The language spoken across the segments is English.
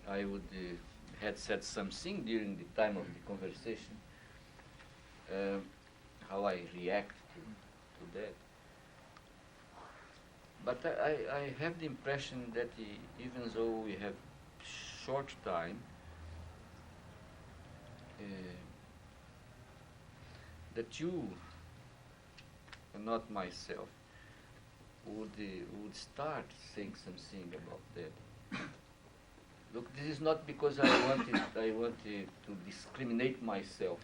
I would had said something during the time of the conversation, how I react to that. But I have the impression that even though we have short time, that you, and not myself, would start saying something about that. Look, this is not because I wanted to discriminate myself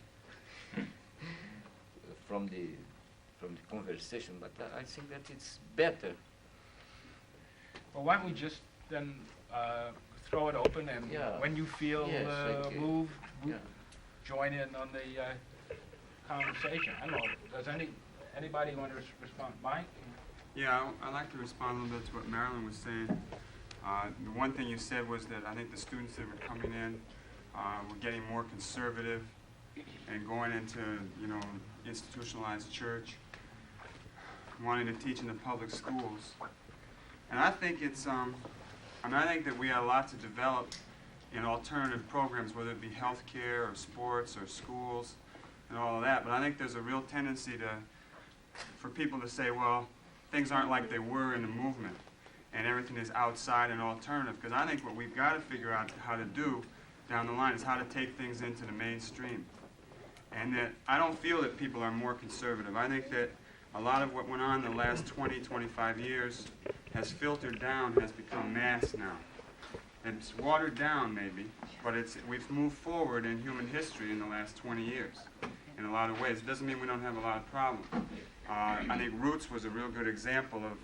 from the conversation, but I think that it's better. Well, why don't we just then throw it open, and when you feel moved, join in on the conversation. I don't know. Does anybody want to respond? Mike? Yeah, I'd like to respond a little bit to what Marilyn was saying. The one thing you said was that I think the students that were coming in were getting more conservative and going into, institutionalized church, wanting to teach in the public schools. And I think it's, I think that we have a lot to develop in alternative programs, whether it be healthcare or sports or schools and all of that. But I think there's a real tendency for people to say, well, things aren't like they were in the movement, and everything is outside and alternative. Because I think what we've got to figure out how to do down the line is how to take things into the mainstream. And that I don't feel that people are more conservative. I think that a lot of what went on in the last 20, 25 years has filtered down, has become mass now. It's watered down maybe, but we've moved forward in human history in the last 20 years in a lot of ways. It doesn't mean we don't have a lot of problems. I think Roots was a real good example of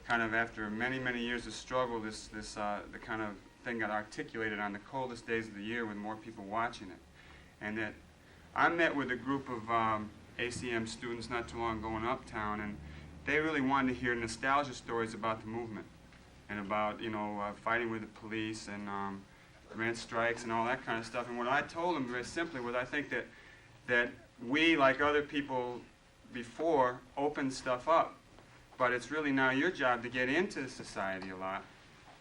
kind of after many, many years of struggle, the kind of thing got articulated on the coldest days of the year with more people watching it. And that I met with a group of ACM students not too long ago in Uptown, and they really wanted to hear nostalgia stories about the movement and about, fighting with the police and rent strikes and all that kind of stuff. And what I told them very simply was I think that we, like other people before, opened stuff up, but it's really now your job to get into society a lot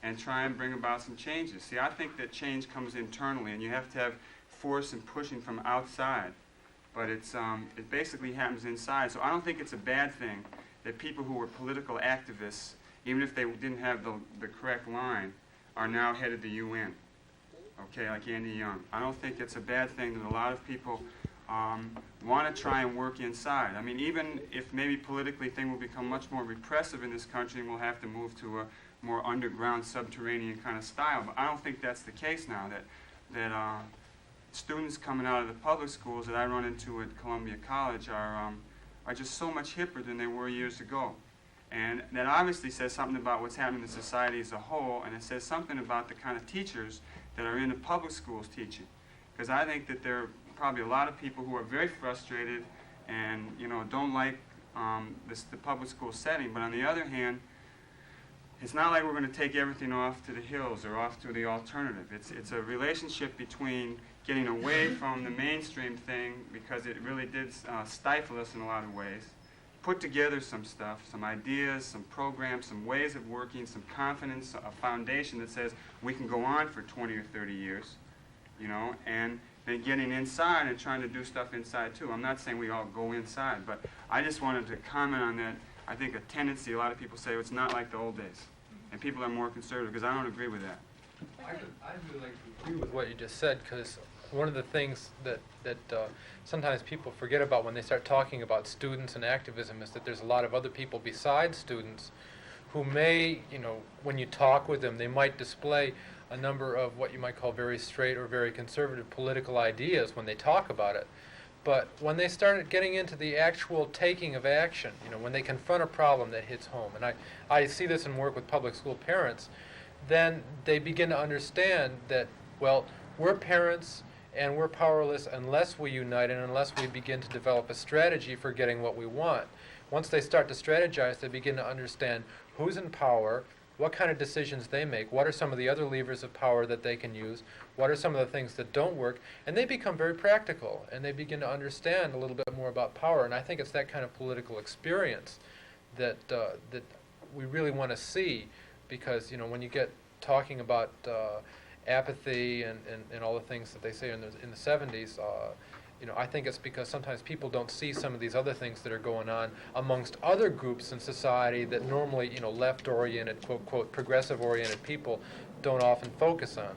and try and bring about some changes. See, I think that change comes internally, and you have to have force and pushing from outside, but it basically happens inside. So I don't think it's a bad thing that people who were political activists, even if they didn't have the correct line, are now head of the UN, okay, like Andy Young. I don't think it's a bad thing that a lot of people want to try and work inside. I mean, even if maybe politically things will become much more repressive in this country and we'll have to move to a more underground, subterranean kind of style, but I don't think that's the case now, that students coming out of the public schools that I run into at Columbia College are just so much hipper than they were years ago. And that obviously says something about what's happening in society as a whole, and it says something about the kind of teachers that are in the public schools teaching. Because I think that there are probably a lot of people who are very frustrated and don't like the public school setting, but on the other hand, it's not like we're going to take everything off to the hills or off to the alternative. It's a relationship between getting away from the mainstream thing, because it really did stifle us in a lot of ways, put together some stuff, some ideas, some programs, some ways of working, some confidence, a foundation that says we can go on for 20 or 30 years, and then getting inside and trying to do stuff inside too. I'm not saying we all go inside, but I just wanted to comment on that. I think a tendency, a lot of people say, it's not like the old days, and people are more conservative, because I don't agree with that. I'd really like to agree with what you just said, because one of the things that sometimes people forget about when they start talking about students and activism is that there's a lot of other people besides students who may, when you talk with them, they might display a number of what you might call very straight or very conservative political ideas when they talk about it. But when they start getting into the actual taking of action, when they confront a problem that hits home, and I see this in work with public school parents, then they begin to understand that, well, we're parents and we're powerless unless we unite and unless we begin to develop a strategy for getting what we want. Once they start to strategize, they begin to understand who's in power, what kind of decisions they make, what are some of the other levers of power that they can use, what are some of the things that don't work, and they become very practical, and they begin to understand a little bit more about power. And I think it's that kind of political experience that we really want to see, because when you get talking about apathy and all the things that they say in the 70s, I think it's because sometimes people don't see some of these other things that are going on amongst other groups in society that normally, left-oriented, quote, progressive-oriented people don't often focus on.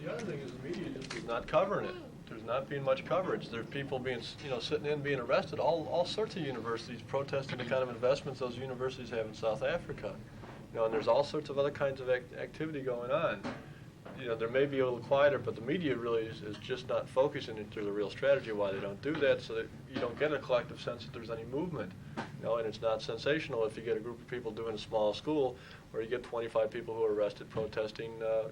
The other thing is the media just is not covering it. There's not being much coverage. There's people being, sitting in, being arrested. All sorts of universities protesting the kind of investments those universities have in South Africa. And there's all sorts of other kinds of activity going on. There may be a little quieter, but the media really is just not focusing into the real strategy why they don't do that, so that you don't get a collective sense that there's any movement. And it's not sensational if you get a group of people doing a small school, or you get 25 people who are arrested protesting, a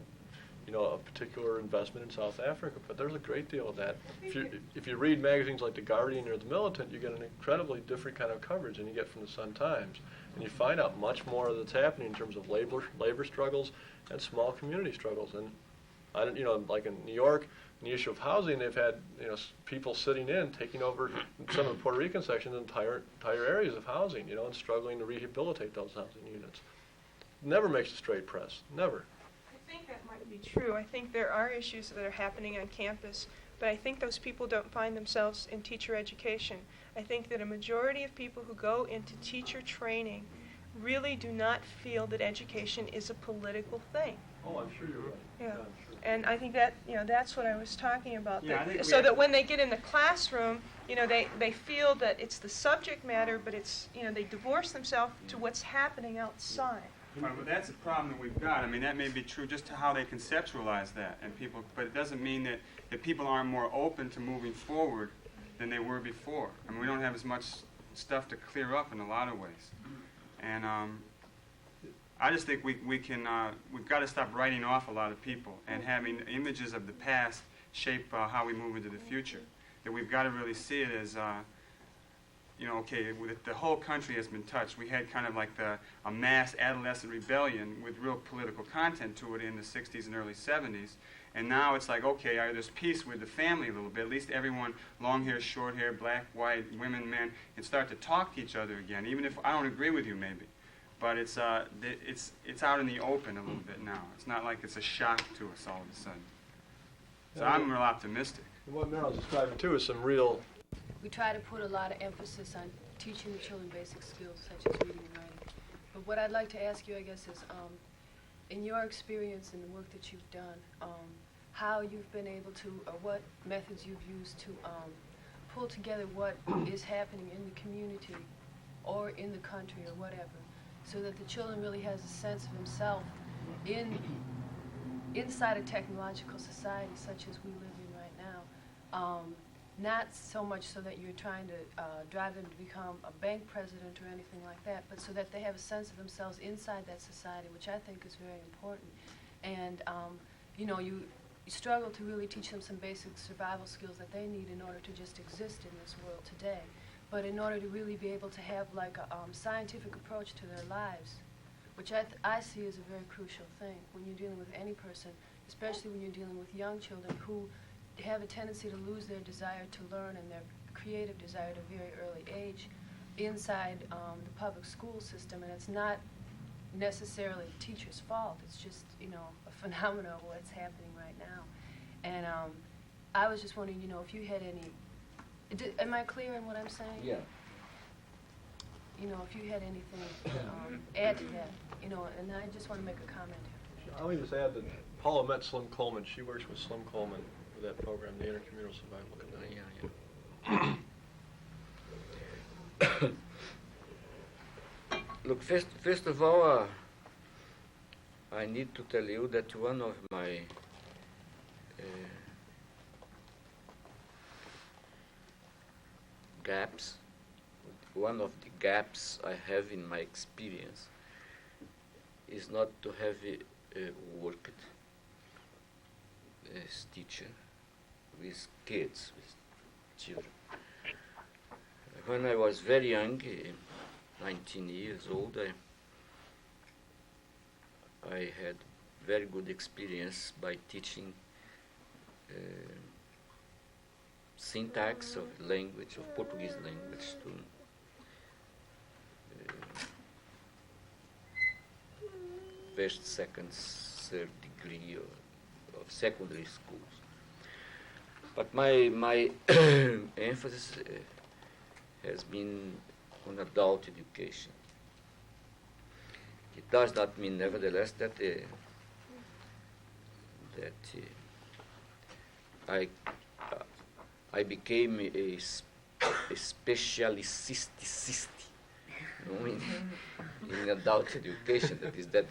particular investment in South Africa. But there's a great deal of that. If you read magazines like The Guardian or The Militant, you get an incredibly different kind of coverage than you get from the Sun-Times. And you find out much more that's happening in terms of labor struggles and small community struggles. And like in New York, in the issue of housing, they've had people sitting in, taking over some of the Puerto Rican sections, entire areas of housing, and struggling to rehabilitate those housing units. Never makes a straight press, never. I think that might be true. I think there are issues that are happening on campus, but I think those people don't find themselves in teacher education. I think that a majority of people who go into teacher training really do not feel that education is a political thing. Oh, I'm sure you're right. Yeah. I'm sure. And I think that, that's what I was talking about. Yeah, I think So that when they get in the classroom, they feel that it's the subject matter, but it's, they divorce themselves to what's happening outside. Well, that's a problem that we've got. I mean, that may be true just to how they conceptualize that, but it doesn't mean that people aren't more open to moving forward than they were before. I mean, we don't have as much stuff to clear up in a lot of ways. And I just think we've got to stop writing off a lot of people and having images of the past shape how we move into the future. That we've got to really see it as, the whole country has been touched. We had kind of like a mass adolescent rebellion with real political content to it in the 60s and early 70s. And now it's like, okay, there's peace with the family a little bit. At least everyone, long hair, short hair, black, white, women, men, can start to talk to each other again, even if I don't agree with you maybe. But it's out in the open a little bit now. It's not like it's a shock to us all of a sudden. So I'm real optimistic. And what Meryl's describing too is some real... We try to put a lot of emphasis on teaching the children basic skills such as reading and writing. But what I'd like to ask you, I guess, is in your experience in the work that you've done, how you've been able to, or what methods you've used to pull together what is happening in the community or in the country or whatever, so that the children really has a sense of himself inside a technological society such as we live in right now. Not so much so that you're trying to drive them to become a bank president or anything like that, but so that they have a sense of themselves inside that society, which I think is very important. And you struggle to really teach them some basic survival skills that they need in order to just exist in this world today. But in order to really be able to have like a scientific approach to their lives, which I see as a very crucial thing when you're dealing with any person, especially when you're dealing with young children who have a tendency to lose their desire to learn and their creative desire at a very early age inside the public school system. And it's not necessarily the teacher's fault. It's just, a phenomenon of what's happening right now. And I was just wondering, if you had any... am I clear in what I'm saying? Yeah. If you had anything to add to that, and I just want to make a comment here. I'll just add that Paula met Slim Coleman. She works with Slim Coleman with that program, the Intercommunal Survival Committee. Look, first of all, I need to tell you that one of my gaps, one of the gaps I have in my experience is not to have worked as teacher with kids, with children. When I was very young, 19 years old, I had very good experience by teaching syntax of language, of Portuguese language to first, second, third degree of secondary schools. But my emphasis has been on adult education. It does not mean, nevertheless, that I became a specialist in adult education. That is that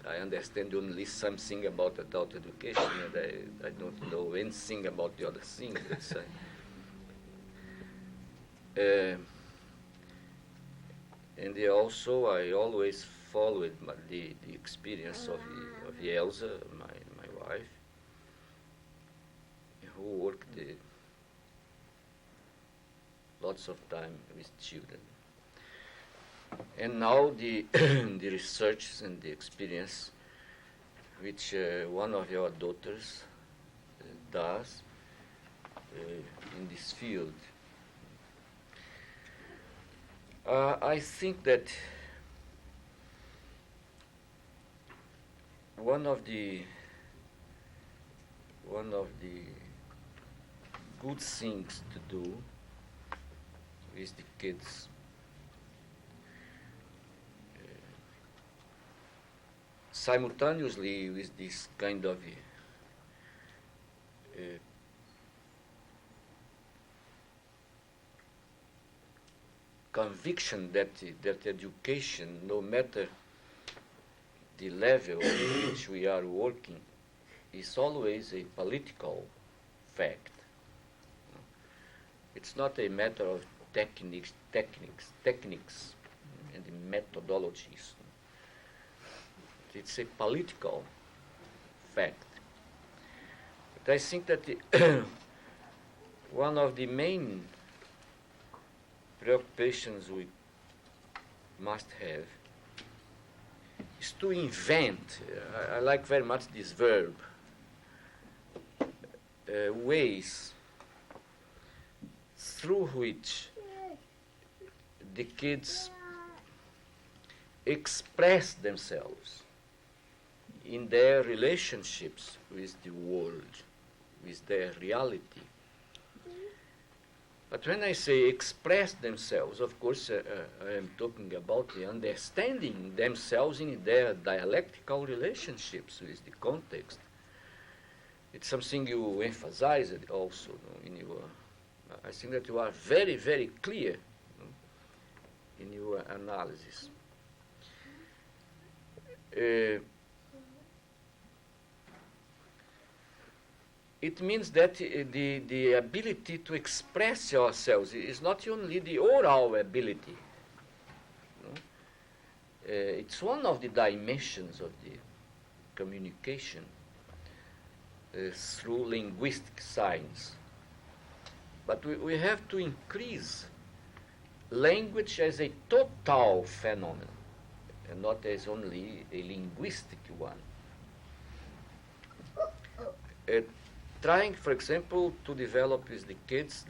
I understand only something about adult education, and I don't know anything about the other things. And also, I always followed the experience of Elsa, my wife, who worked lots of time with children. And now the the research and the experience which one of your daughters does in this field. I think that one of the good things to do with the kids simultaneously with this kind of conviction that education, no matter the level in which we are working, is always a political fact. It's not a matter of techniques and methodologies. It's a political fact. But I think that one of the main preoccupations we must have is to invent, I like very much this verb, ways through which the kids express themselves in their relationships with the world, with their reality. But when I say express themselves, of course, I am talking about the understanding themselves in their dialectical relationships with the context. It's something you emphasize also in your. I think that you are very, very clear in your analysis. It means that the ability to express yourselves is not only the oral ability. It's one of the dimensions of the communication through linguistic science. But we have to increase language as a total phenomenon, and not as only a linguistic one. Trying, for example, to develop with the kids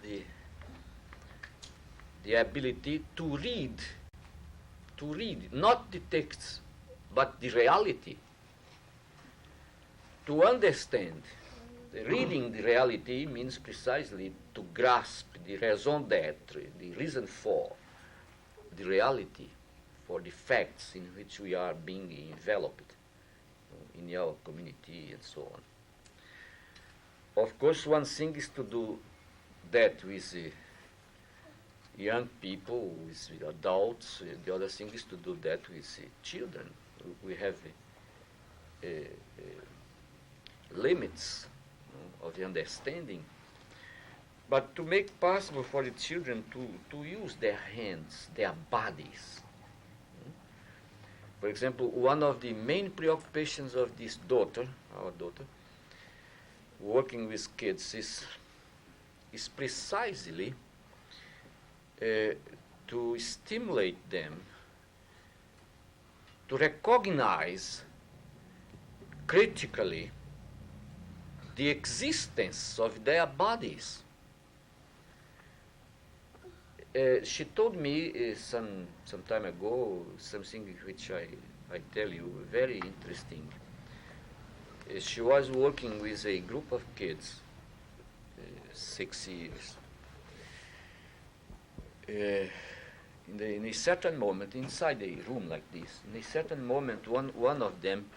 the ability to read, not the texts, but the reality, to understand. Reading the reality means precisely to grasp the raison d'être, the reason for the reality, for the facts in which we are being enveloped in our community and so on. Of course, one thing is to do that with young people, with adults. The other thing is to do that with children. We have limits of the understanding. But to make possible for the children to use their hands, their bodies. For example, one of the main preoccupations of this daughter, our daughter, working with kids is precisely to stimulate them to recognize critically the existence of their bodies she told me some time ago something which I tell you, very interesting. She was working with a group of kids, 6 years. In a certain moment, inside a room like this, in a certain moment, one of them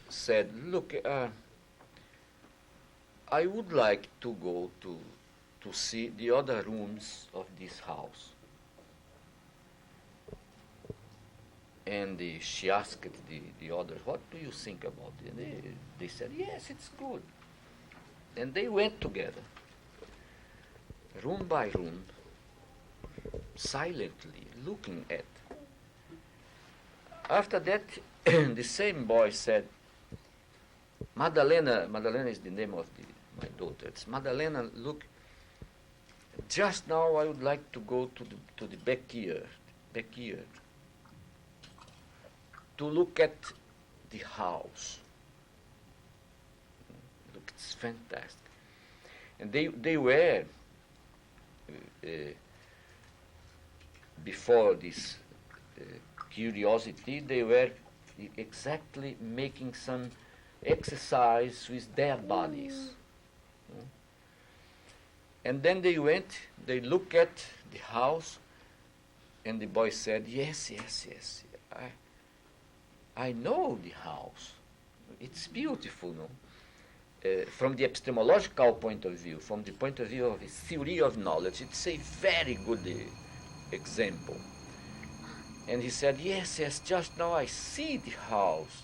said, look, I would like to go to see the other rooms of this house. And she asked the others, what do you think about it? And they said, yes, it's good. And they went together, room by room, silently looking at. After that, the same boy said, Madalena is the name of my daughter. It's Madalena, look, just now I would like to go to the backyard, to look at the house. Look, it's fantastic. And they were, before this curiosity, they were exactly making some exercise with their bodies. And then they went, they looked at the house, and the boy said, yes, I know the house. It's beautiful, no? From the epistemological point of view, from the point of view of a theory of knowledge, it's a very good example. And he said, yes, just now I see the house.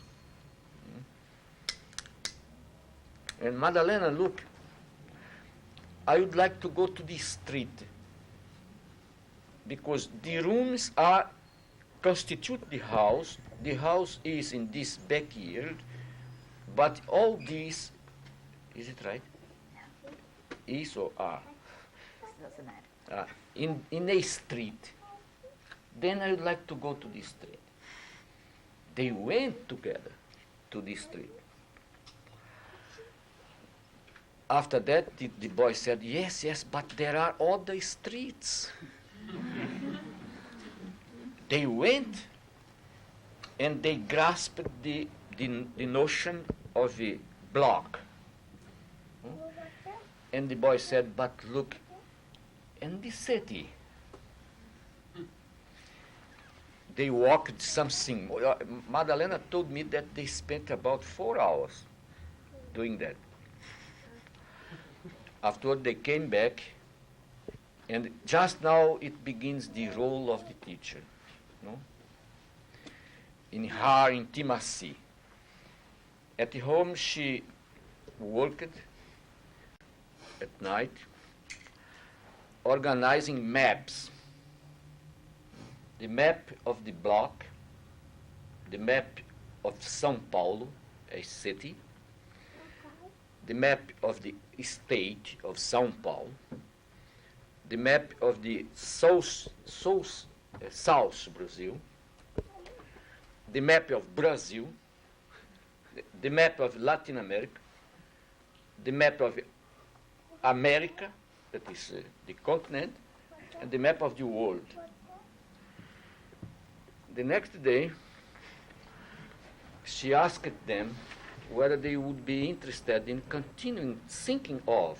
And Madalena, look, I would like to go to the street because the rooms constitute the house. The house is in this backyard, but all these, is it right? Is or are? Doesn't matter. In a street. Then I would like to go to the street. They went together to the street. After that, the boy said, yes, but there are other streets. They went and they grasped the notion of a block. And the boy said, but look, in the city, they walked something. Madalena told me that they spent about 4 hours doing that. Afterward, they came back, and just now it begins the role of the teacher, no? In her intimacy. At home, she worked at night, organizing maps. The map of the block, the map of São Paulo, a city, the map of the state of São Paulo, the map of the South Brazil, the map of Brazil, the map of Latin America, the map of America, that is the continent, and the map of the world. The next day, she asked them whether they would be interested in continuing thinking of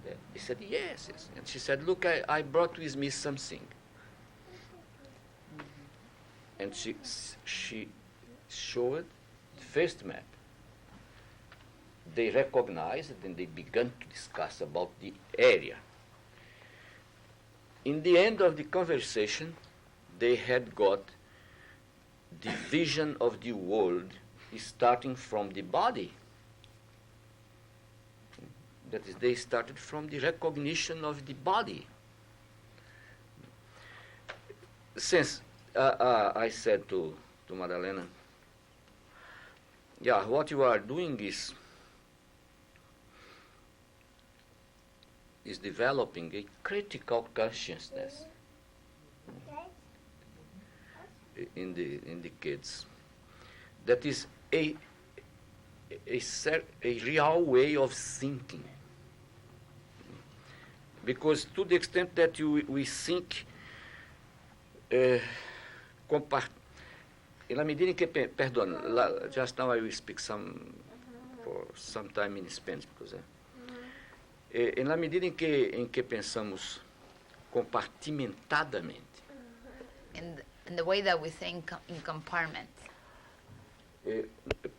that. They said, yes. And she said, look, I brought with me something. And she showed the first map. They recognized it and they began to discuss about the area. In the end of the conversation, they had got the vision of the world starting from the body. That is, they started from the recognition of the body. Since I said to Madalena, what you are doing is developing a critical consciousness in the kids. That is a real way of thinking. because to the extent that we think, na medida em que, perdão, just now I will speak for some time in Spanish, because na medida em que pensamos compartimentadamente, in the way that we think in compartments,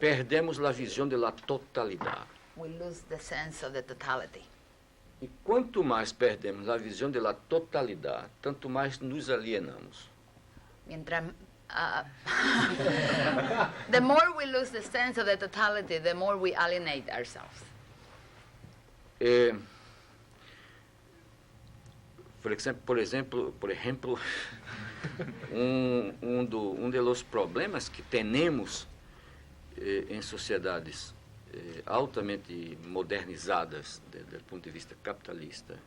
perdemos a visão da totalidade. we lose the sense of the totality. E quanto mais perdemos a visão da totalidade, tanto mais nos alienamos. Mientras, the more we lose the sense of the totality, the more we alienate ourselves. Por exemplo, de los problemas que temos em sociedades altamente modernizadas do ponto de vista capitalista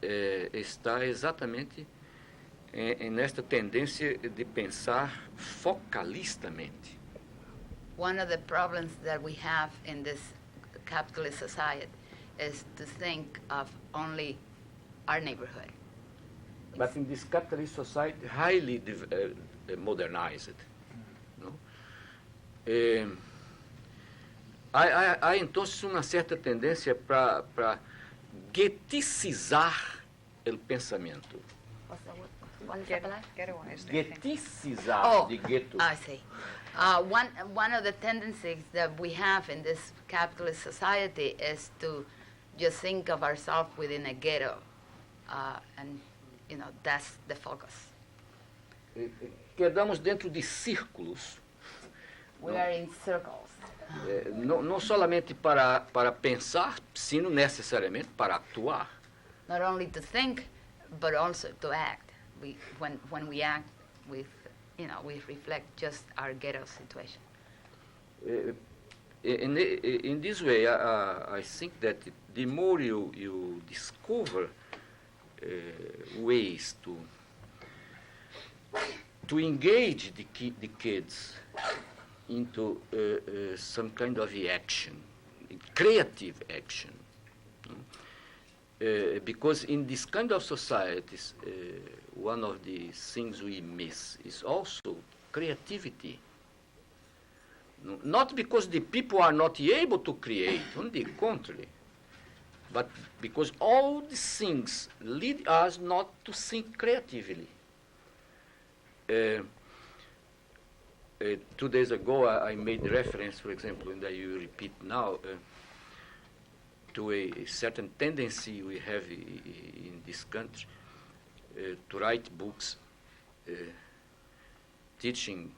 está exatamente nesta tendência de pensar focalistamente. One of the problems that we have in this capitalist society is to think of only our neighborhood. But in this capitalist society, highly modernized, no? Há então uma certa tendência para gueticizar o pensamento. Gueticizar, de gueto. I see. One of the tendencies that we have in this capitalist society is to just think of ourselves within a ghetto, and that's the focus. Quedamos dentro de círculos. We are in circles. Não somente para pensar, sino necessariamente para actuar. Not only to think, but also to act. When we act, we reflect just our ghetto situation. In this way, I think that the more you discover ways to engage the kids into some kind of action, creative action, because in this kind of societies, one of the things we miss is also creativity. Not because the people are not able to create, on the contrary, but because all these things lead us not to think creatively. 2 days ago, I made reference, for example, and I will repeat now, to a certain tendency we have in this country to write books teaching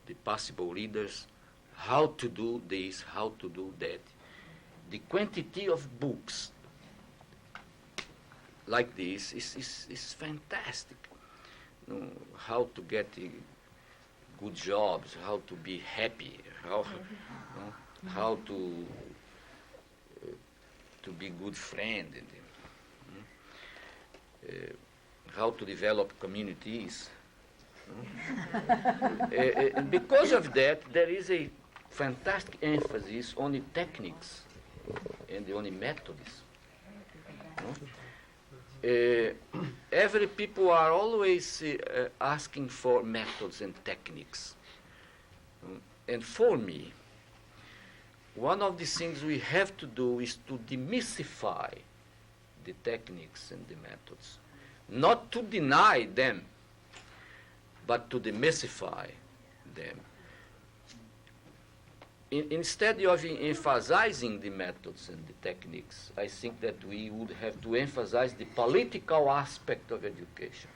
the possible leaders how to do this, how to do that. The quantity of books like this is fantastic. How to get good jobs, how to be happy, how to be good friend, how to develop communities. And because of that, there is a fantastic emphasis on the techniques and on the methods. Every people are always asking for methods and techniques. And for me, one of the things we have to do is to demystify the techniques and the methods. Not to deny them, but to demystify them. Instead of emphasizing the methods and the techniques, I think that we would have to emphasize the political aspect of education.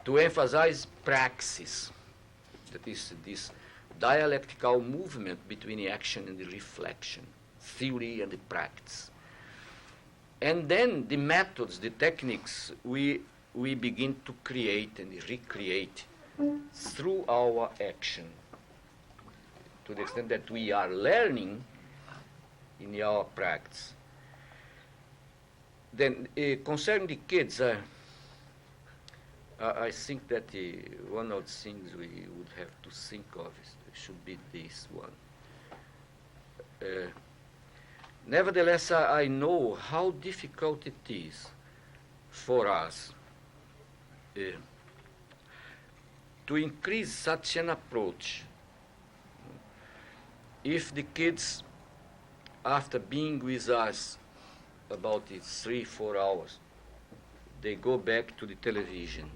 To emphasize praxis, that is this dialectical movement between the action and the reflection, theory and the practice. And then the methods, the techniques, we begin to create and recreate through our action, to the extent that we are learning in our practice. Then concerning the kids, I think that one of the things we would have to think of should be this one. Nevertheless, I know how difficult it is for us to increase such an approach. If the kids, after being with us about 3-4 hours, they go back to the television.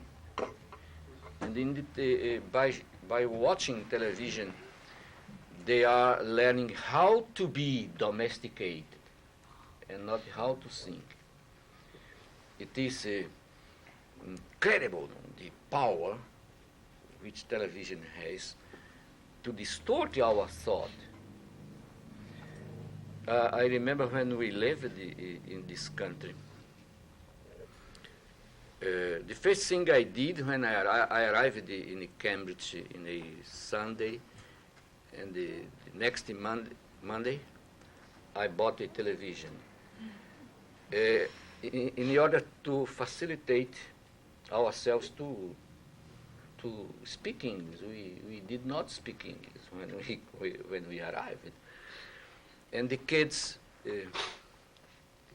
And by watching television, they are learning how to be domesticated and not how to think. It is incredible, the power which television has to distort our thought. I remember when we lived in this country, the first thing I did when I arrived in Cambridge in a Sunday, and the next Monday, I bought a television. In order to facilitate ourselves to speak English. We did not speak English when we arrived. And the kids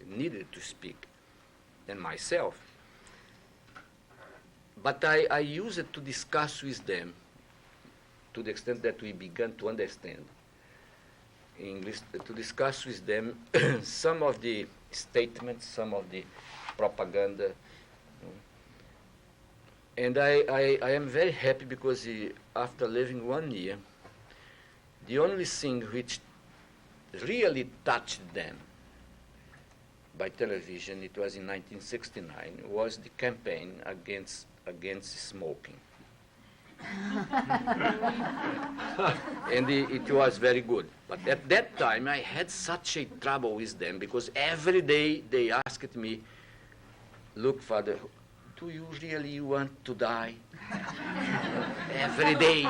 needed to speak, and myself. But I used it to discuss with them to the extent that we began to understand English, to discuss with them some of the statements, some of the propaganda. And I am very happy because after living 1 year, the only thing which really touched them by television, it was in 1969, was the campaign against smoking. And it was very good. But at that time, I had such a trouble with them because every day they asked me, look, Father, do you really want to die? Every day.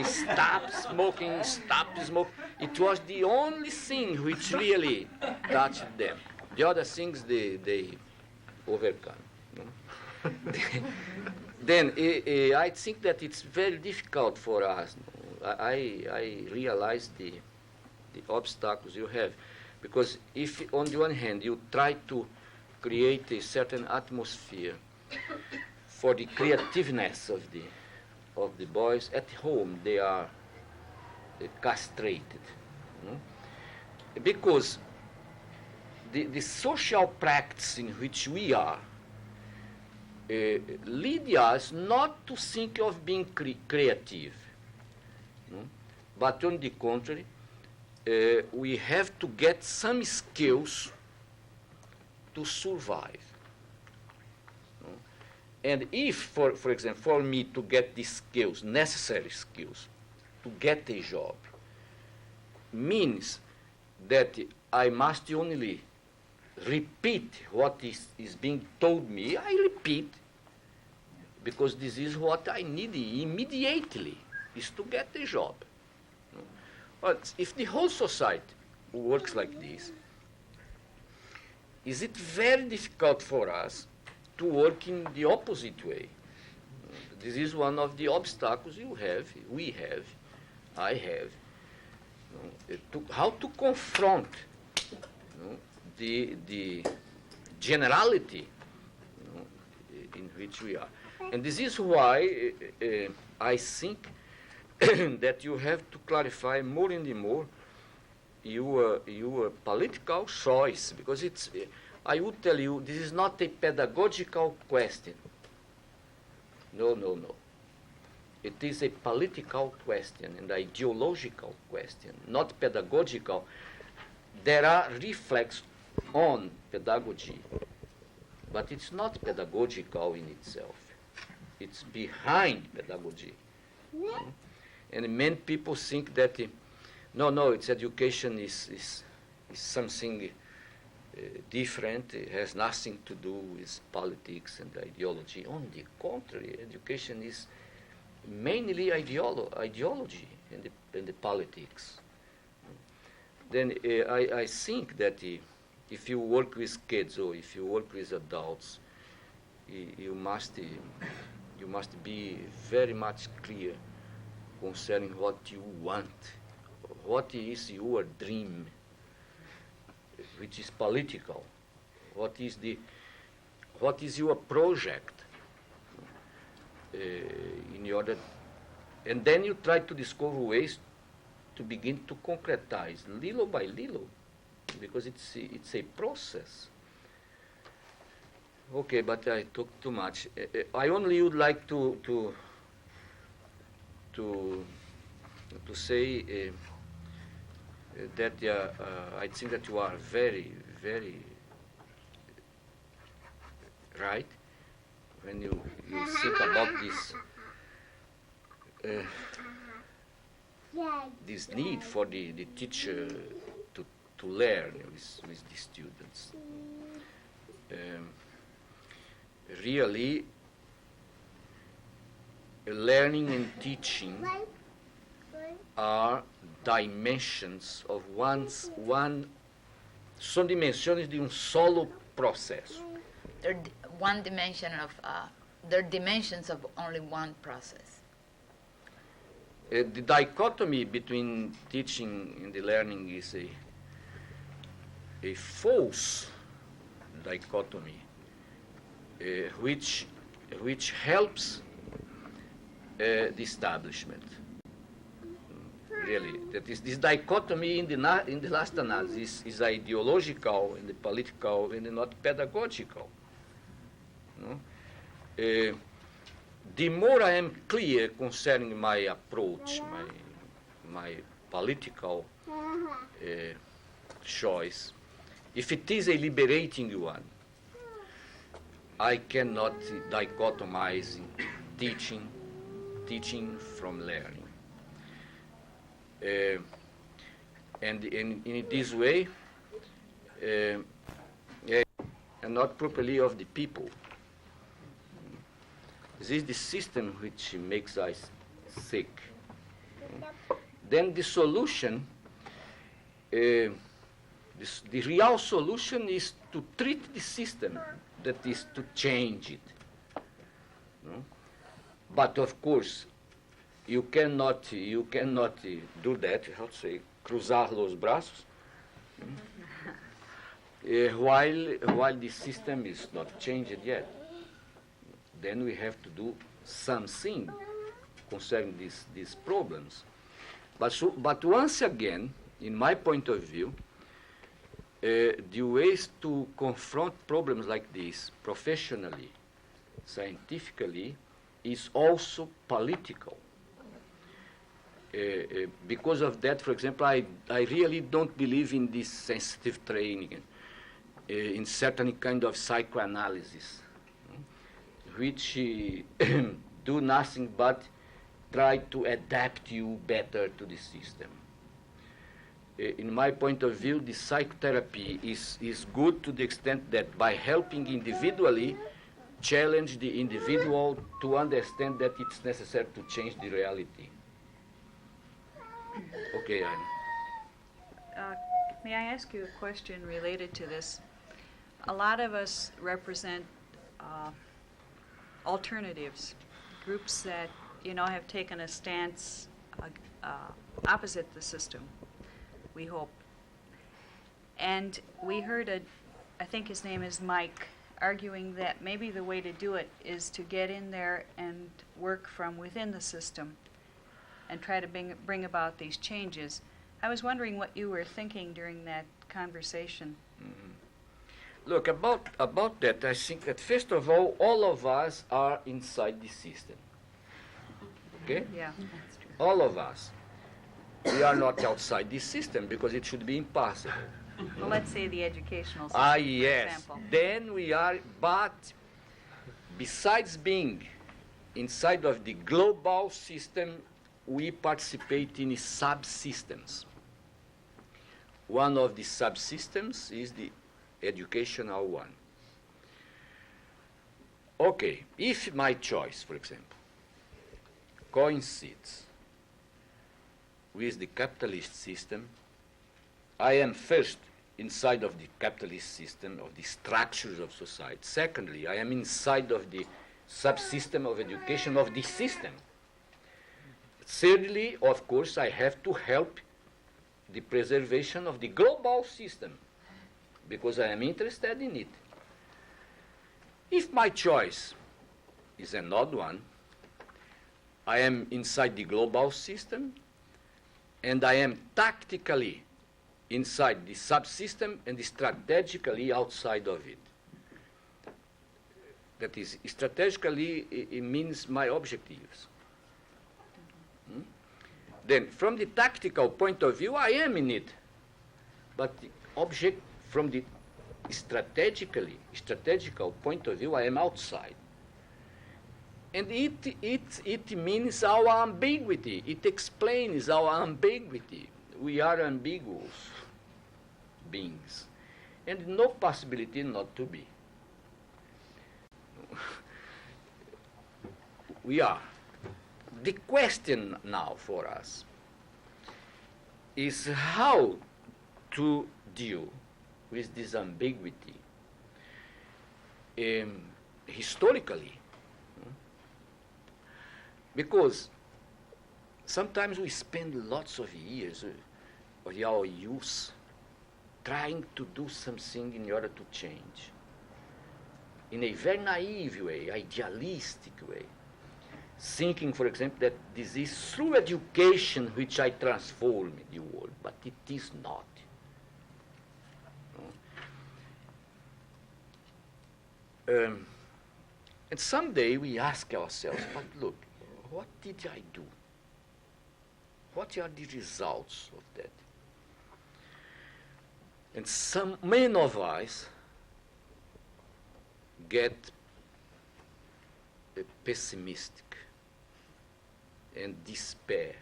Stop smoking. It was the only thing which really touched them. The other things they overcome. Then I think that it's very difficult for us. I realize the obstacles you have. Because if on the one hand you try to create a certain atmosphere for the creativeness of the boys, at home they are castrated. Because the social practice in which we are lead us not to think of being creative, but on the contrary, we have to get some skills to survive. And if, for example, for me to get these skills, necessary skills, to get a job, means that I must only repeat what is being told me, I repeat, because this is what I need immediately, is to get a job. But if the whole society works like this, is it very difficult for us to work in the opposite way? This is one of the obstacles you have, we have, I have, how to confront the generality in which we are. And this is why I think that you have to clarify more and more your political choice, because I would tell you, this is not a pedagogical question. No. It is a political question and ideological question, not pedagogical. There are reflexes on pedagogy, but it's not pedagogical in itself. It's behind pedagogy. And many people think that, no, it's education is something different. It has nothing to do with politics and ideology. On the contrary, education is mainly ideology and the politics. Then I think that if you work with kids or if you work with adults, you must be very much clear concerning what you want, what is your dream, which is political? What is your project in order, and then you try to discover ways to begin to concretize little by little, because it's a process. Okay, but I talked too much. I only would like to say that I think that you are very, very right when you think about this need for the teacher to learn with the students. Really, learning and teaching are dimensions of são dimensões de solo processo. They're dimensions of only one process. The dichotomy between teaching and the learning is a false dichotomy, which helps the establishment. Really, that is, this dichotomy in the last analysis is ideological and the political and not pedagogical. No? The more I am clear concerning my approach, my political choice, if it is a liberating one, I cannot dichotomize teaching from learning. And in this way, and not properly of the people. This is the system which makes us sick. Then the solution, the real solution is to treat the system, that is to change it. No? But of course, you cannot do that, how to say, cruzar los brazos, while the system is not changed yet. Then we have to do something concerning these problems. But once again, in my point of view, the ways to confront problems like this professionally, scientifically, is also political. Because of that, for example, I really don't believe in this sensitive training, in certain kind of psychoanalysis, which do nothing but try to adapt you better to the system. In my point of view, the psychotherapy is good to the extent that by helping individually, challenge the individual to understand that it's necessary to change the reality. Okay, may I ask you a question related to this? A lot of us represent alternatives, groups that, have taken a stance opposite the system, we hope. And we heard I think his name is Mike, arguing that maybe the way to do it is to get in there and work from within the system and try to bring about these changes. I was wondering what you were thinking during that conversation. Mm-hmm. Look, about that, I think that first of all of us are inside the system. Okay? Yeah, that's true. All of us. We are not outside the system because it should be impossible. Well, let's say the educational system, yes. for example. Then we are, but besides being inside of the global system, we participate in subsystems. One of the subsystems is the educational one. Okay, if my choice, for example, coincides with the capitalist system, I am first inside of the capitalist system, of the structures of society. Secondly, I am inside of the subsystem of education of the system. Thirdly, of course, I have to help the preservation of the global system, because I am interested in it. If my choice is an odd one, I am inside the global system, and I am tactically inside the subsystem and strategically outside of it. That is, strategically, it means my objectives. Then, from the tactical point of view, I am in it. But the object, from the strategical point of view, I am outside. And it means our ambiguity. It explains our ambiguity. We are ambiguous beings, and no possibility not to be. We are. The question now for us is how to deal with this ambiguity historically. Because sometimes we spend lots of years of our youth trying to do something in order to change. In a very naive way, idealistic way. Thinking, for example, that this is through education which I transform the world, but it is not. And someday we ask ourselves, but look, what did I do? What are the results of that? And many of us get pessimistic and despair.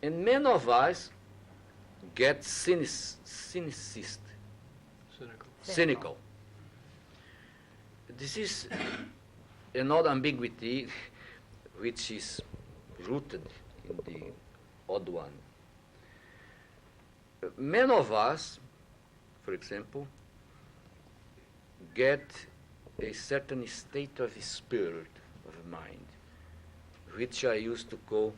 And many of us get cynical. This is another ambiguity which is rooted in the odd one. Many of us, for example, get a certain state of spirit, of mind, which I used to call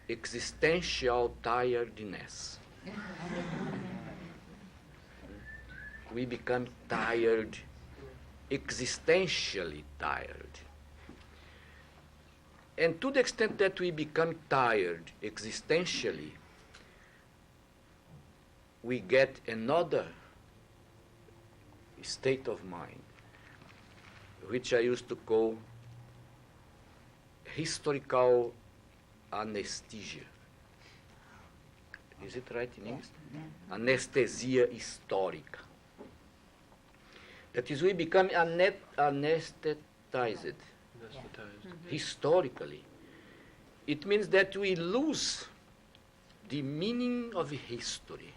existential tiredness. We become tired, existentially tired. And to the extent that we become tired existentially, we get another state of mind, which I used to call historical anesthesia. Is it right in English? Anesthesia histórica. That is, we become anesthetized historically. It means that we lose the meaning of history.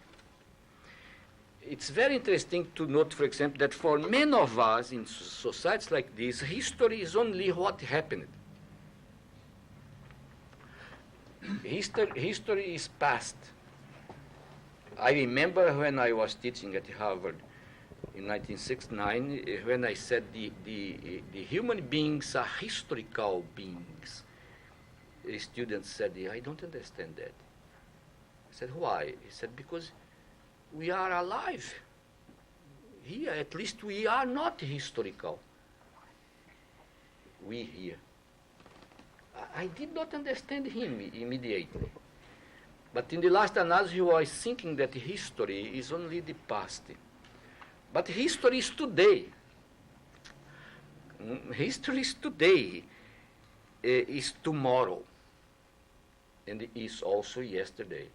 It's very interesting to note, for example, that for many of us in societies like this, history is only what happened. History is past. I remember when I was teaching at Harvard in 1969, when I said the human beings are historical beings. A student said, I don't understand that. I said, why? He said, because we are alive. Here, at least we are not historical. We here. I did not understand him immediately. But in the last analysis, he was thinking that history is only the past. But history is today. History is today, is tomorrow, and is also yesterday.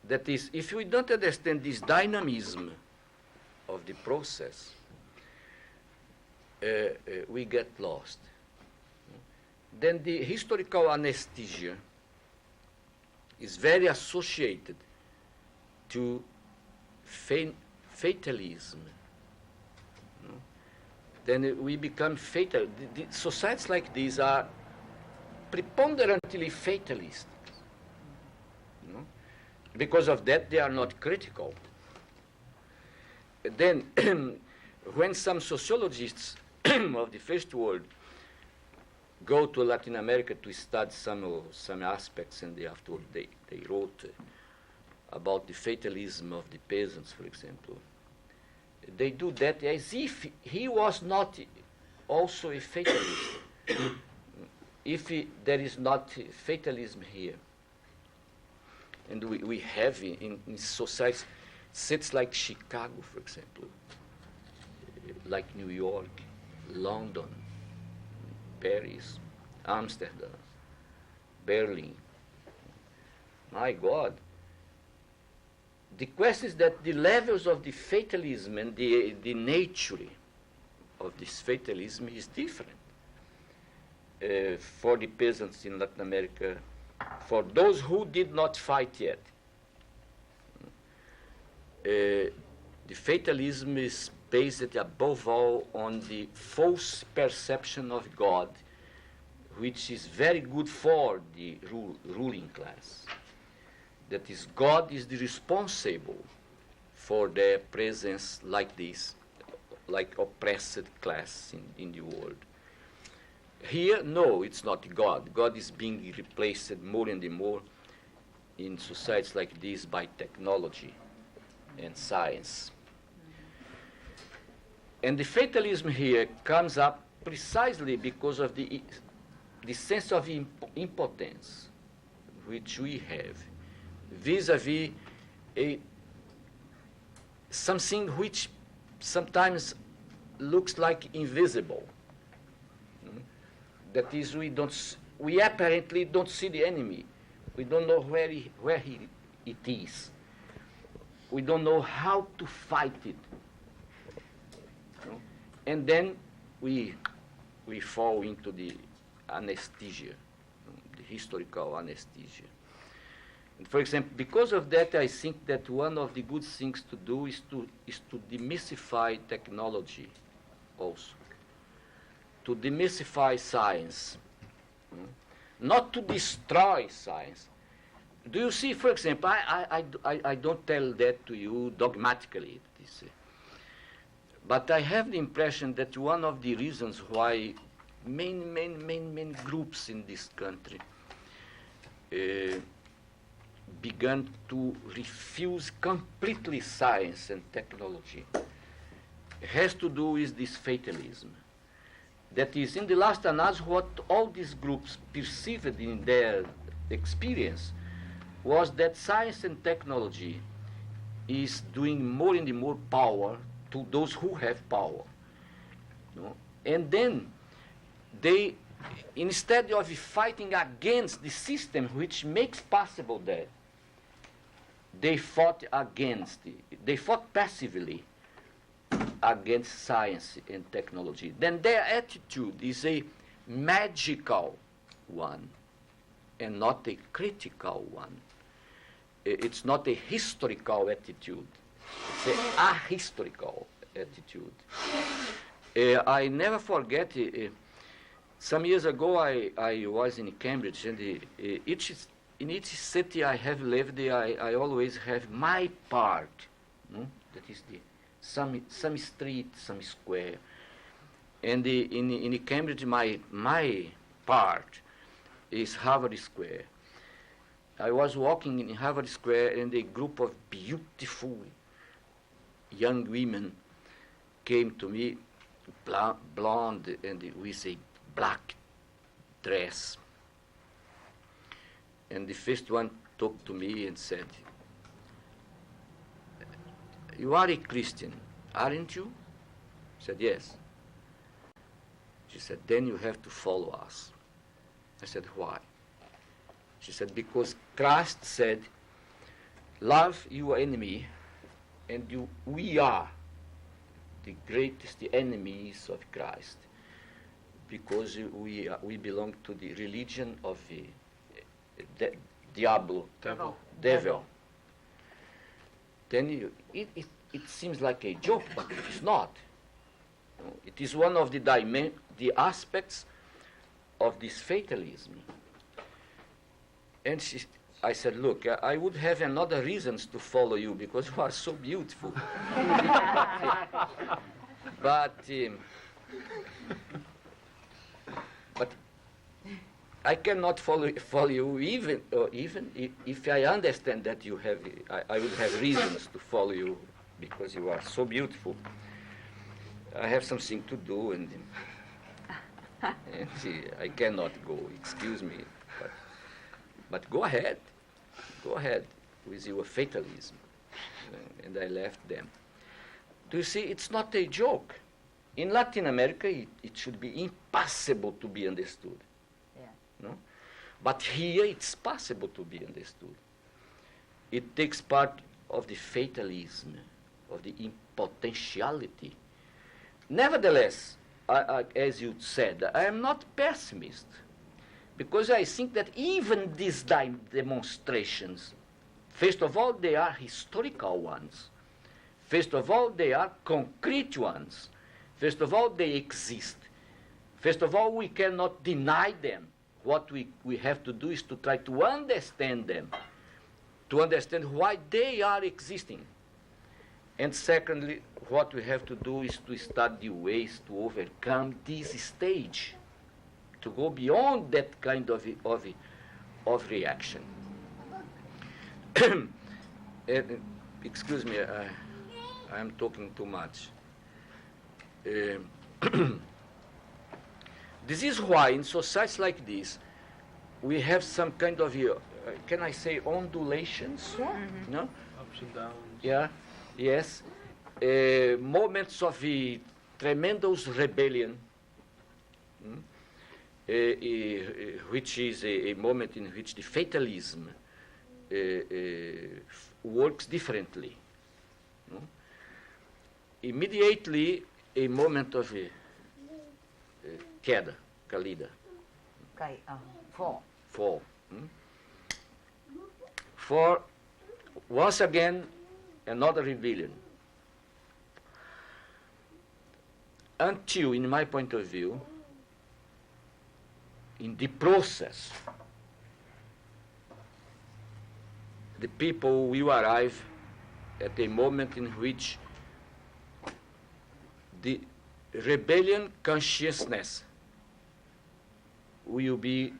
That is, if we don't understand this dynamism of the process, we get lost. Then the historical anesthesia is very associated to fatalism. Then we become fatal. The societies like these are preponderantly fatalist. Because of that, they are not critical. Then, when some sociologists of the first world go to Latin America to study some aspects, and afterward they wrote about the fatalism of the peasants, for example. They do that as if he was not also a fatalist. There is not fatalism here. And we have in societies, cities like Chicago, for example, like New York, London, Paris, Amsterdam, Berlin. My God. The question is that the levels of the fatalism and the nature of this fatalism is different. For the peasants in Latin America, for those who did not fight yet, the fatalism is based above all on the false perception of God, which is very good for the ruling class. That is, God is the responsible for their presence like this, like oppressed class in the world. Here, no, it's not God. God is being replaced more and more in societies like this by technology and science. And the fatalism here comes up precisely because of the sense of impotence which we have vis-à-vis something which sometimes looks like invisible. That is, we apparently don't see the enemy. We don't know where it is. We don't know how to fight it. And then we fall into the anesthesia, the historical anesthesia. And for example, because of that, I think that one of the good things to do is to demystify technology also, to demystify science, not to destroy science. Do you see, for example, I don't tell that to you dogmatically, but I have the impression that one of the reasons why many groups in this country began to refuse completely science and technology has to do with this fatalism. That is, in the last analysis, what all these groups perceived in their experience was that science and technology is doing more and more power to those who have power. And then they, instead of fighting against the system which makes possible that, they fought passively against science and technology. Then their attitude is a magical one and not a critical one. It's not a historical attitude. It's an ahistorical attitude. I never forget, some years ago I was in Cambridge, and in each city I have lived, I always have my part. That is some street, some square. And in Cambridge, my part is Harvard Square. I was walking in Harvard Square, and a group of beautiful young women came to me, blonde and with a black dress. And the first one talked to me and said, "You are a Christian, aren't you?" I said, "Yes." She said, "Then you have to follow us." I said, "Why?" She said, "Because Christ said, love your enemy, and we are the greatest enemies of Christ, because we belong to the religion of the devil. Then it seems like a joke, but it is not. It is one of the aspects of this fatalism. And I said, "Look, I would have another reasons to follow you because you are so beautiful." But I cannot follow you even if I understand that you have. I would have reasons to follow you because you are so beautiful. I have something to do, and I cannot go. Excuse me, but go ahead with your fatalism. And I left them. Do you see? It's not a joke. In Latin America, it should be impossible to be understood. No? But here it's possible to be understood. It takes part of the fatalism, of the impotentiality. Nevertheless, as you said, I am not pessimist, because I think that even these demonstrations, first of all, they are historical ones. First of all, they are concrete ones. First of all, they exist. First of all, we cannot deny them. What we have to do is to try to understand them, to understand why they are existing. And secondly, what we have to do is to study ways to overcome this stage, to go beyond that kind of reaction. Excuse me, I am talking too much. This is why in societies like this, we have some kind of, can I say, undulations? Yeah. No? Ups and downs. Yeah, yes. Moments of tremendous rebellion, which is a moment in which the fatalism works differently. No? Immediately, a moment of queda, caída. Fall. For once again, another rebellion. Until, in my point of view, in the process, the people will arrive at a moment in which the rebellion consciousness will be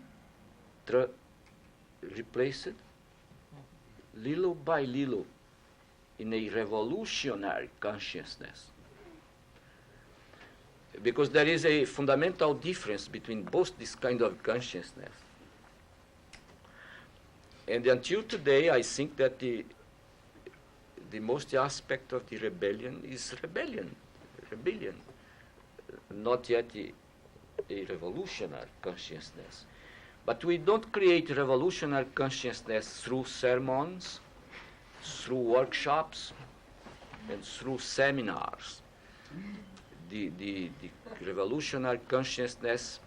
replaced little by little in a revolutionary consciousness. Because there is a fundamental difference between both this kind of consciousness. And until today, I think that the most aspect of the rebellion is rebellion, not yet a revolutionary consciousness. But we don't create revolutionary consciousness through sermons, through workshops, and through seminars. The revolutionary consciousness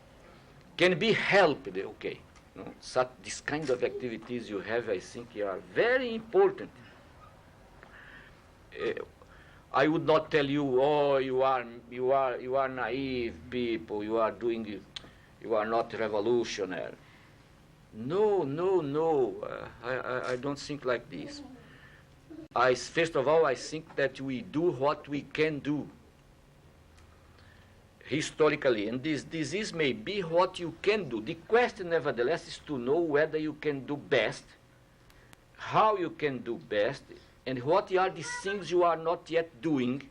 can be helped, okay. No? Such this kind of activities you have, I think, are very important. I would not tell you, oh, you are naive people, you are not revolutionary. No. I don't think like this. First of all, I think that we do what we can do historically, and this disease may be what you can do. The question, nevertheless, is to know whether you can do best, how you can do best, and what are the things you are not yet doing,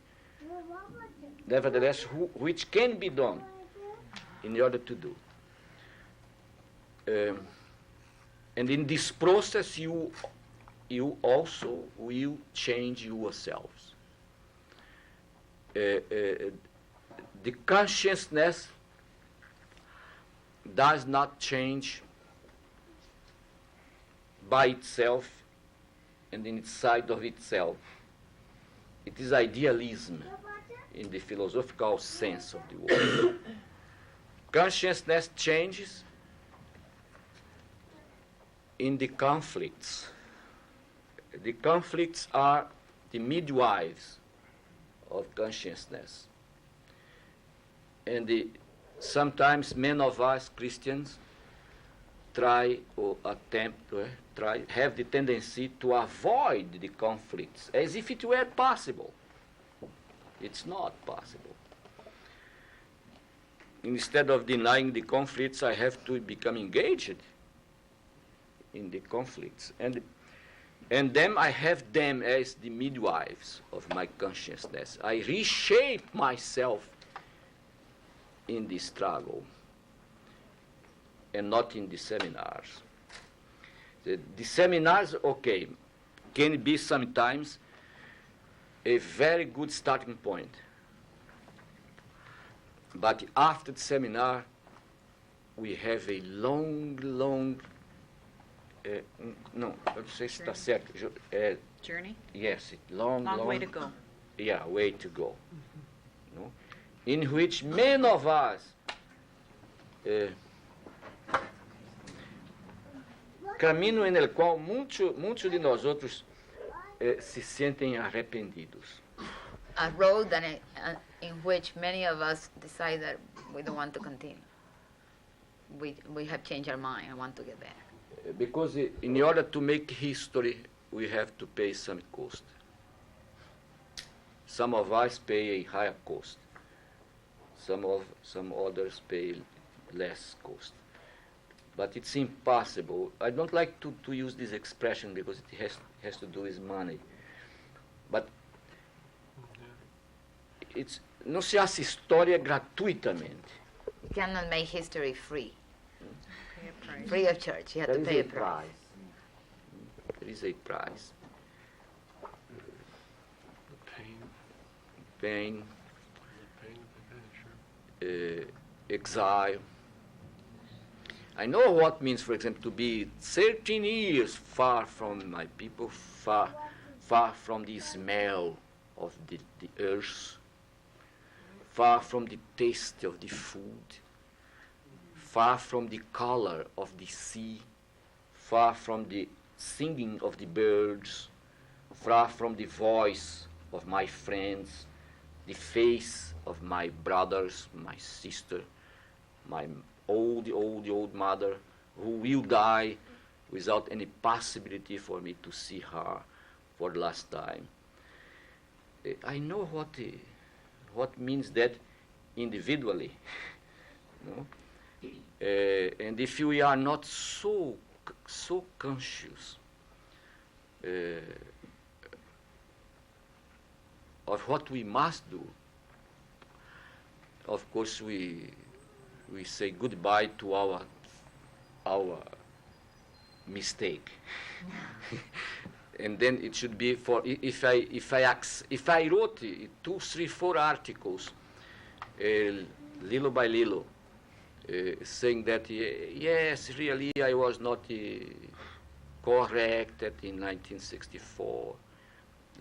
nevertheless, which can be done in order to do. And in this process, you also will change yourselves. The consciousness does not change by itself and inside of itself. It is idealism in the philosophical sense of the word. Consciousness changes in the conflicts. The conflicts are the midwives of consciousness. And sometimes many of us Christians have the tendency to avoid the conflicts as if it were possible. It's not possible. instead of denying the conflicts, I have to become engaged in the conflicts. And then I have them as the midwives of my consciousness. I reshape myself in the struggle and not in the seminars. The seminars, okay, can be sometimes a very good starting point. But after the seminar, we have a long, não sei se está certo. Journey? Yes, long way to go. Yeah, way to go. No? In which many of us caminho en el cual muchos de nosotros se sienten arrependidos. A road in which many of us decide that we don't want to continue. We have changed our mind and want to get back. Because in order to make history, we have to pay some cost. Some of us pay a higher cost. Some others pay less cost. But it's impossible. I don't like to use this expression because it has to do with money. But não se hace história gratuitamente. You cannot make history free. Pay a price. Free of charge. You have to pay a price. There is a price. Pain. Exile. I know what means, for example, to be 13 years far from my people, far from the smell of the earth, far from the taste of the food, far from the color of the sea, far from the singing of the birds, far from the voice of my friends, the face of my brothers, my sister, my old mother, who will die without any possibility for me to see her for the last time. I know what means that individually. No? And if we are not so conscious of what we must do, of course we say goodbye to our mistake. And then it should be for if I wrote 2, 3, 4 articles, little by little, saying that yes, really I was not correct in 1964.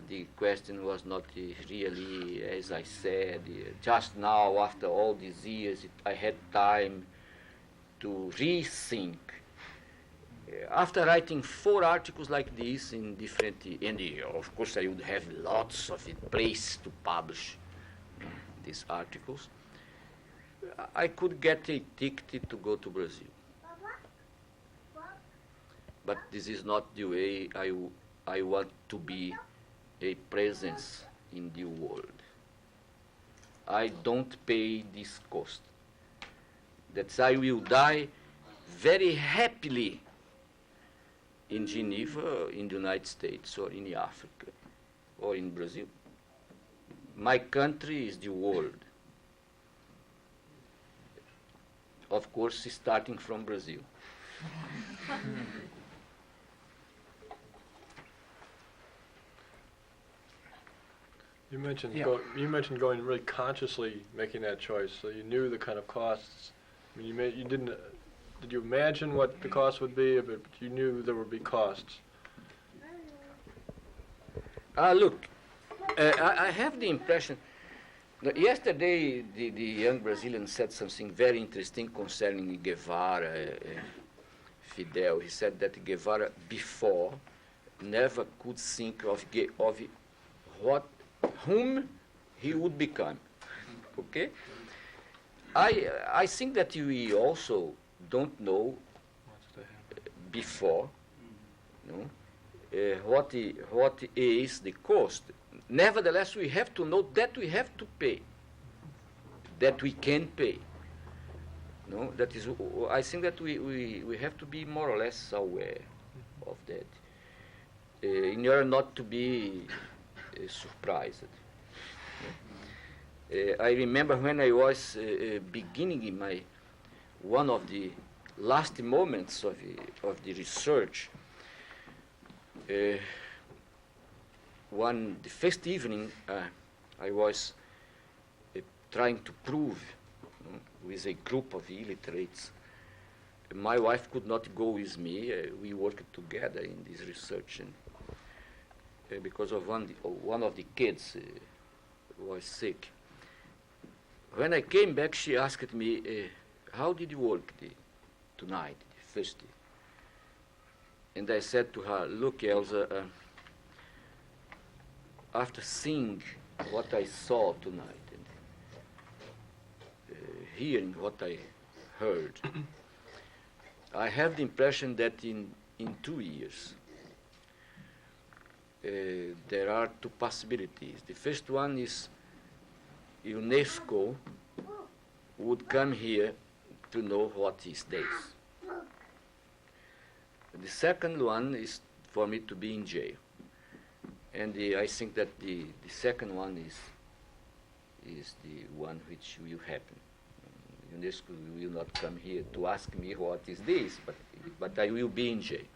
The question was not really as I said. Just now, after all these years, I had time to rethink. After writing 4 articles like this in different, and of course I would have lots of places to publish these articles, I could get a ticket to go to Brazil. But this is not the way I want to be a presence in the world. I don't pay this cost. That I will die very happily in Geneva, in the United States, or in Africa, or in Brazil. My country is the world. Of course, starting from Brazil. You mentioned going really consciously making that choice, so you knew the kind of costs. I mean, did you imagine what the cost would be, but you knew there would be costs? Look, I have the impression that yesterday the young Brazilian said something very interesting concerning Guevara, Fidel. He said that Guevara before never could think of whom he would become. Okay? I think that we also don't know before what is the cost. Nevertheless, we have to know that we have to pay, that we can pay. No, that is. I think that we have to be more or less aware of that, in order not to be surprised. I remember when I was beginning in one of the last moments of the research. The first evening, I was trying to prove with a group of illiterates. My wife could not go with me. We worked together in this research, and because of one of the kids was sick. When I came back, she asked me, "How did you work tonight, the first day?" And I said to her, "Look, Elsa, after seeing what I saw tonight and hearing what I heard, I have the impression that in 2 years there are two possibilities. The first one is UNESCO would come here to know what is this. The second one is for me to be in jail. And I think that the second one is the one which will happen. UNESCO will not come here to ask me what is this, but I will be in jail.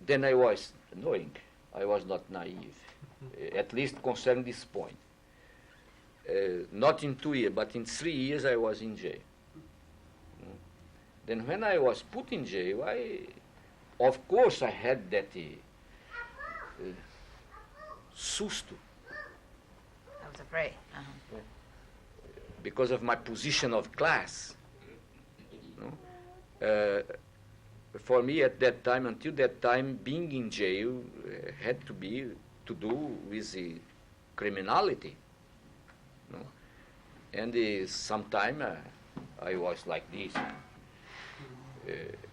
Then I was knowing, I was not naive, at least concerning this point. Not in 2 years, but in 3 years I was in jail. Then when I was put in jail, of course I had that susto. I was afraid. Because of my position of class. For me at that time, until that time, being in jail had to do with criminality. And sometime I was like this.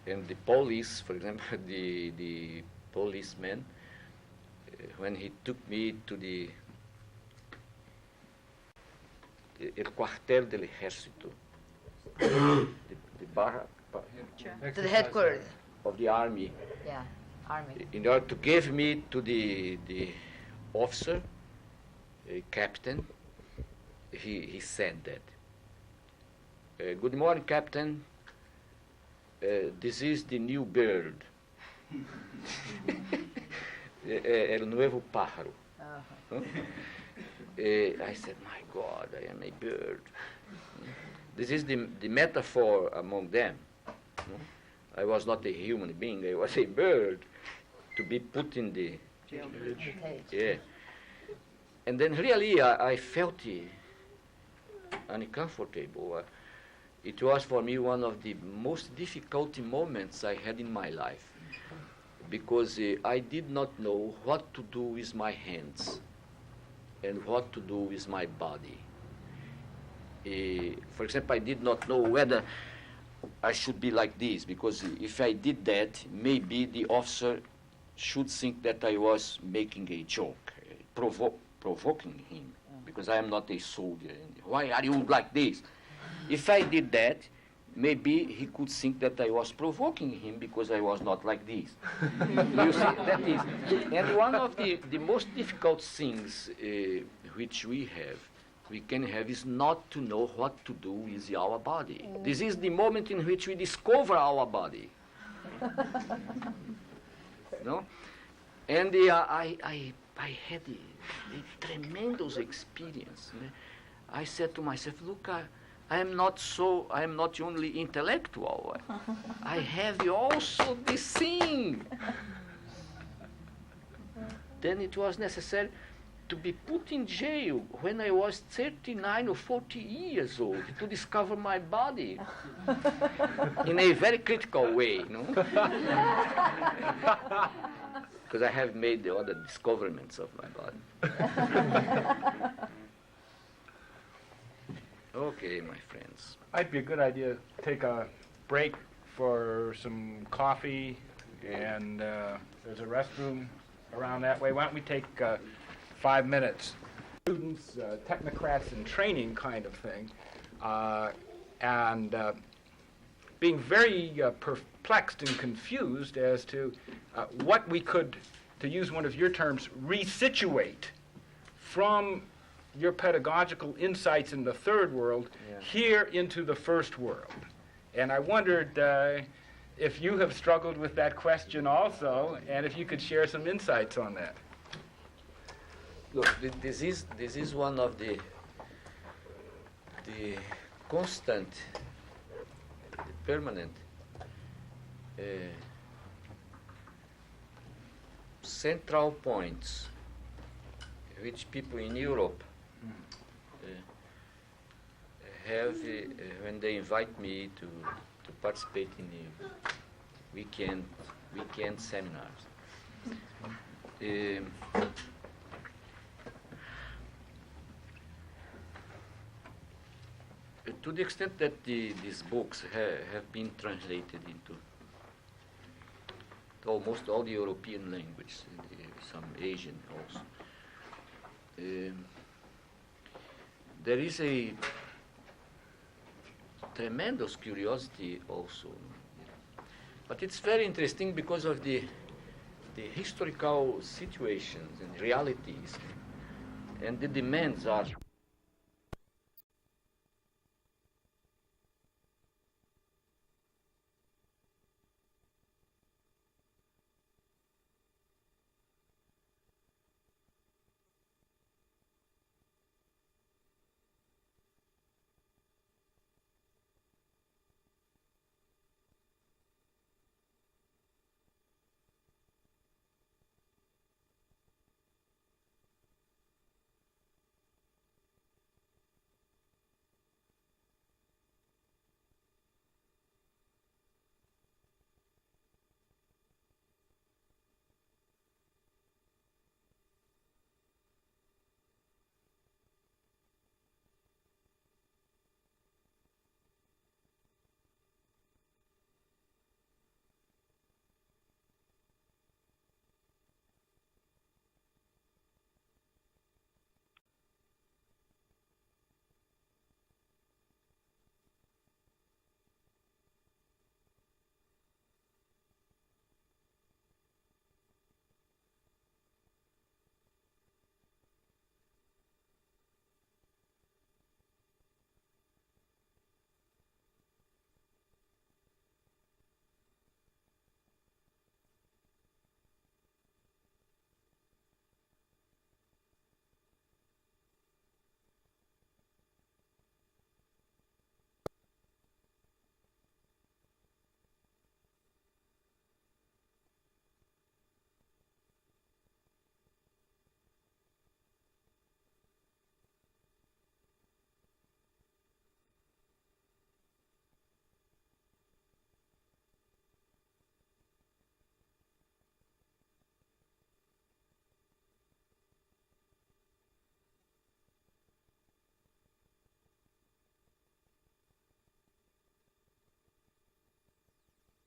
And the police, for example, the policeman, when he took me to the el cuartel del ejército, to the headquarters of the army. Yeah, army. In order to give me to the officer, captain, he said that. Good morning, Captain. This is the new bird. El nuevo pájaro. I said, my God, I am a bird. This is the metaphor among them. I was not a human being, I was a bird to be put in the cage. Yeah. And then really I felt uncomfortable. It was for me one of the most difficult moments I had in my life, because I did not know what to do with my hands and what to do with my body. For example, I did not know whether I should be like this, because if I did that, maybe the officer should think that I was making a joke, provoking him, because I am not a soldier. Why are you like this? If I did that, maybe he could think that I was provoking him because I was not like this. You see, that is. And one of the most difficult things which we can have is not to know what to do with our body. This is the moment in which we discover our body. No? And I had a tremendous experience. I said to myself, look, I am not only intellectual. I have also this thing. Then it was necessary to be put in jail when I was 39 or 40 years old to discover my body in a very critical way, because I have made the other discoveries of my body. Okay, my friends. Might be a good idea to take a break for some coffee, and there's a restroom around that way. Why don't we take 5 minutes? Students, technocrats in training kind of thing. and being very perplexed and confused as to what we could, to use one of your terms, resituate from your pedagogical insights in the third world here into the first world. And I wondered if you have struggled with that question also, and if you could share some insights on that. Look, this is one of the constant, permanent central points which people in Europe have when they invite me to participate in the weekend seminars. To the extent that these books have been translated into almost all the European languages, some Asian also, there is a tremendous curiosity also. But it's very interesting because of the historical situations and realities, and the demands are